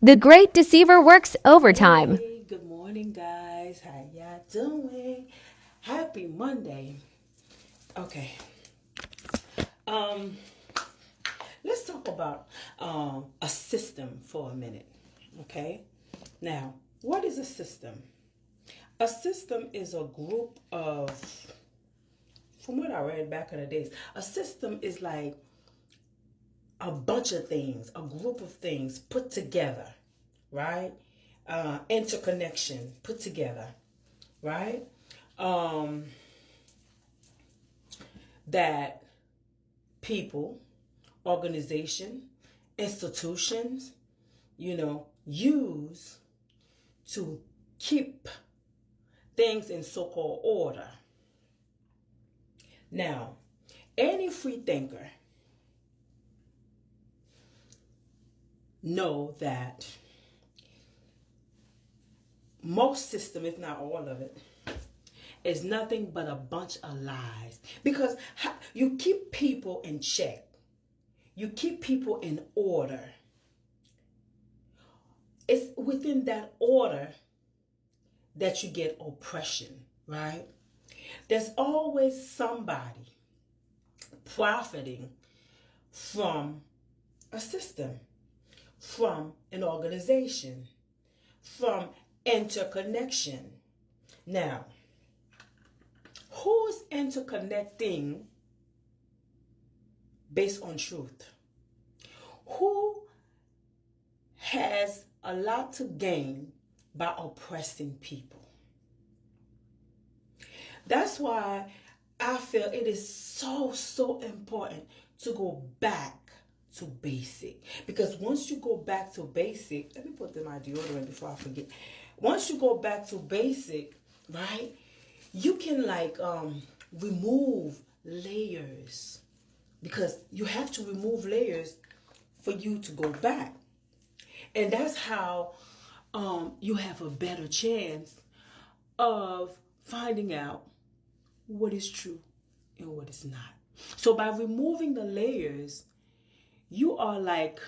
The Great Deceiver works overtime. Hey, good morning, guys. How y'all doing? Happy Monday. Okay. Um, let's talk about a system for a minute. Okay. Now, what is a system? A system is a group of, from what I read back in the days, a system is like a bunch of things, a group of things put together, right? Interconnection put together, right? Um, that people, organization, institutions, use to keep things in so-called order. Now, any free thinker know that most system, if not all of it, is nothing but a bunch of lies. Because you keep people in check. You keep people in order. It's within that order that you get oppression, right? There's always somebody profiting from a system, from an organization, from interconnection. Now, who's interconnecting based on truth? Who has a lot to gain by oppressing people? That's why I feel it is so important to go back to basic. Because once you go back to basic, let me put my deodorant before I forget. Once you go back to basic, right, you can remove layers. Because you have to remove layers for you to go back. And that's how you have a better chance of finding out what is true and what is not. So by removing the layers, you are like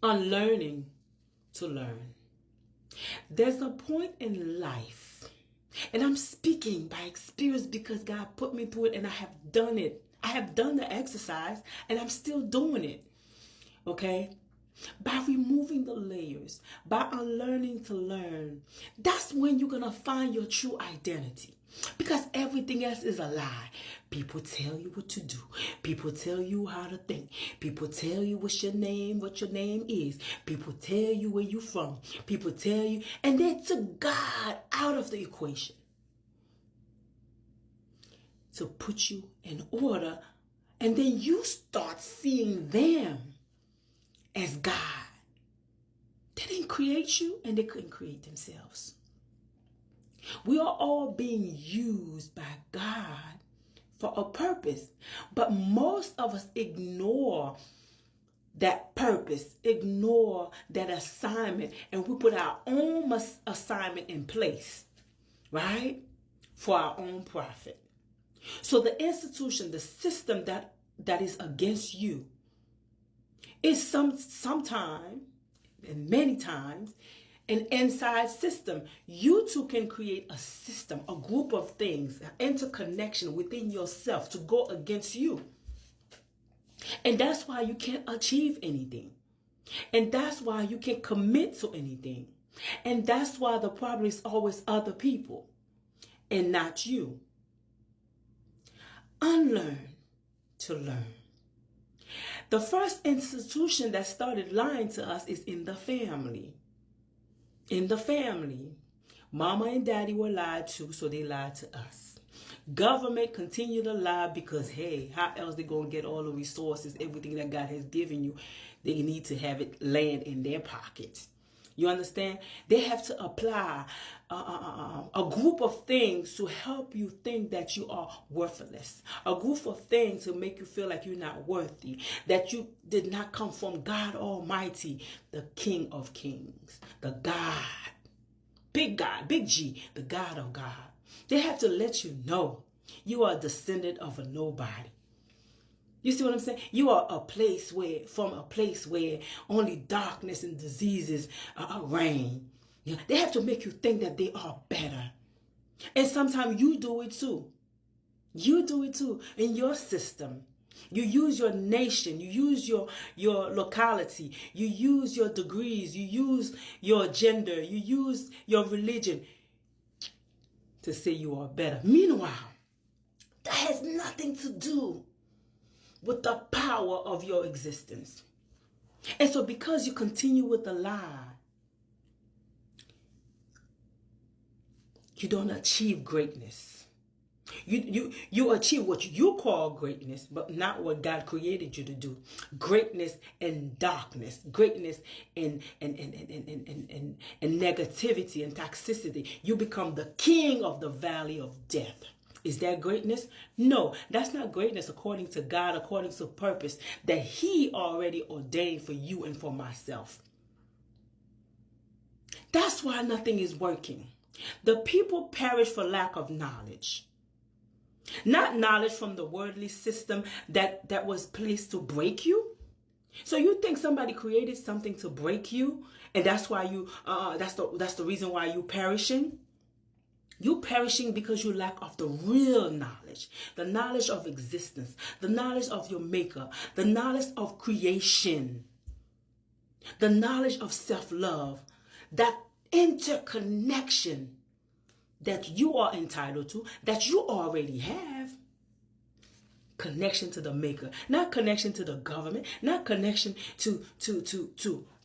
unlearning to learn. There's a point in life, and I'm speaking by experience because God put me through it and I have done it. I have done the exercise and I'm still doing it. Okay? By removing the layers, by unlearning to learn, that's when you're going to find your true identity. Because everything else is a lie. People tell you what to do. People tell you how to think. People tell you what your name is. People tell you where you're from. People tell you, and they took God out of the equation to put you in order, and then you start seeing them as God. They didn't create you, and they couldn't create themselves. We are all being used by God for a purpose, but most of us ignore that purpose, ignore that assignment, and we put our own assignment in place, right, for our own profit. So the institution, the system that is against you is sometime and many times an inside system. You too can create a system, a group of things, an interconnection within yourself to go against you. And that's why you can't achieve anything. And that's why you can't commit to anything. And that's why the problem is always other people and not you. Unlearn to learn. The first institution that started lying to us is in the family. In the family, mama and daddy were lied to, so they lied to us. Government continue to lie because, hey, how else they going to get all the resources, everything that God has given you? They need to have it land in their pockets. You understand? They have to apply a group of things to help you think that you are worthless. A group of things to make you feel like you're not worthy. That you did not come from God Almighty, the King of Kings, the God, Big G, the God of God. They have to let you know you are a descendant of a nobody. You see what I'm saying? You are from a place where only darkness and diseases reign. Yeah, they have to make you think that they are better. And sometimes you do it too. You do it too in your system. You use your nation, you use your locality, you use your degrees, you use your gender, you use your religion to say you are better. Meanwhile, that has nothing to do with the power of your existence. And so because you continue with the lie, you don't achieve greatness. You achieve what you call greatness, but not what God created you to do. Greatness in darkness, greatness in negativity and toxicity. You become the king of the valley of death. Is that greatness? No, that's not greatness according to God, according to purpose that He already ordained for you and for myself. That's why nothing is working. The people perish for lack of knowledge. Not knowledge from the worldly system that was placed to break you. So you think somebody created something to break you, and that's why you that's the reason why you perishing? You perishing because you lack of the real knowledge, the knowledge of existence, the knowledge of your maker, the knowledge of creation, the knowledge of self-love, that interconnection that you are entitled to, that you already have. Connection to the maker, not connection to the government, not connection to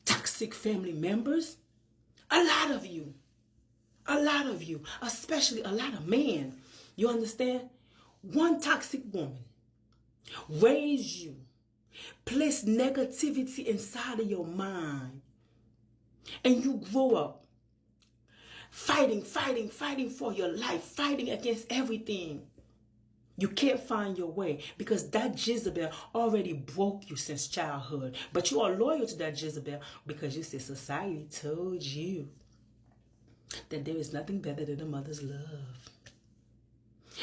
toxic family members. A lot of you, especially a lot of men, you understand? One toxic woman raised you, placed negativity inside of your mind, and you grow up fighting for your life, fighting against everything. You can't find your way because that Jezebel already broke you since childhood. But you are loyal to that Jezebel because you say society told you that there is nothing better than a mother's love.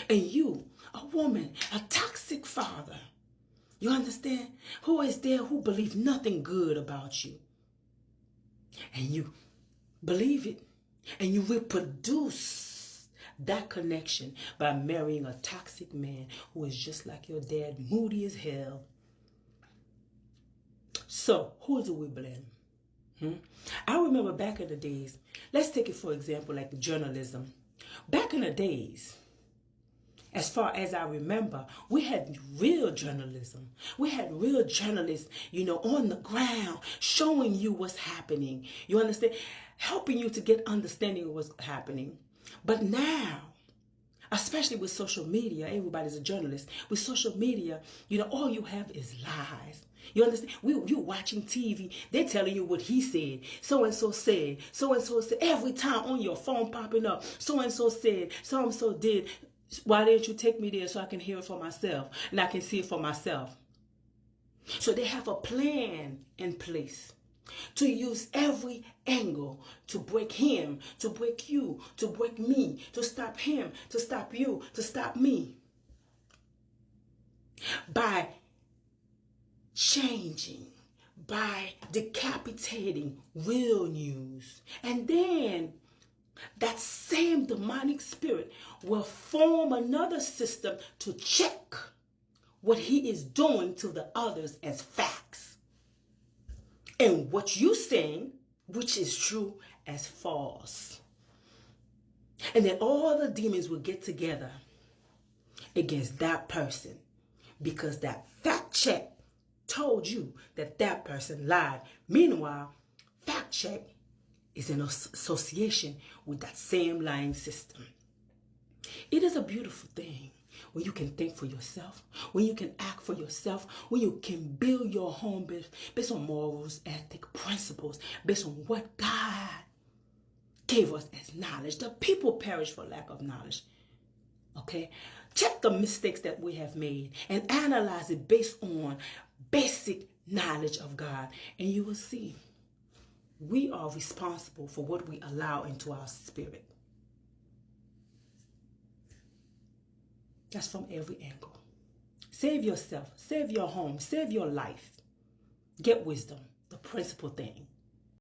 And you, a woman, a toxic father, you understand? Who is there who believes nothing good about you. And you believe it. And you reproduce that connection by marrying a toxic man who is just like your dad, moody as hell. So, who do we blame? I remember back in the days, let's take it for example, like journalism. Back in the days, as far as I remember, we had real journalism. We had real journalists, on the ground, showing you what's happening. You understand? Helping you to get understanding of what's happening. But now, especially with social media, everybody's a journalist. With social media, all you have is lies. You understand? You watching TV, they're telling you what he said. So-and-so said. So-and-so said. Every time on your phone popping up. So-and-so said. So-and-so did. Why didn't you take me there so I can hear it for myself and I can see it for myself? So they have a plan in place to use every angle to break him, to break you, to break me, to stop him, to stop you, to stop me. By changing, by decapitating real news. And then that same demonic spirit will form another system to check what he is doing to the others as facts. And what you saying, which is true, as false. And then all the demons will get together against that person because that fact check told you that that person lied. Meanwhile, fact check is in association with that same lying system. It is a beautiful thing when you can think for yourself, when you can act for yourself, when you can build your home based on morals, ethic, principles, based on what God gave us as knowledge. The people perish for lack of knowledge. Okay? Check the mistakes that we have made and analyze it based on basic knowledge of God, and you will see we are responsible for what we allow into our spirit. That's from every angle. Save yourself. Save your home. Save your life. Get wisdom, the principal thing.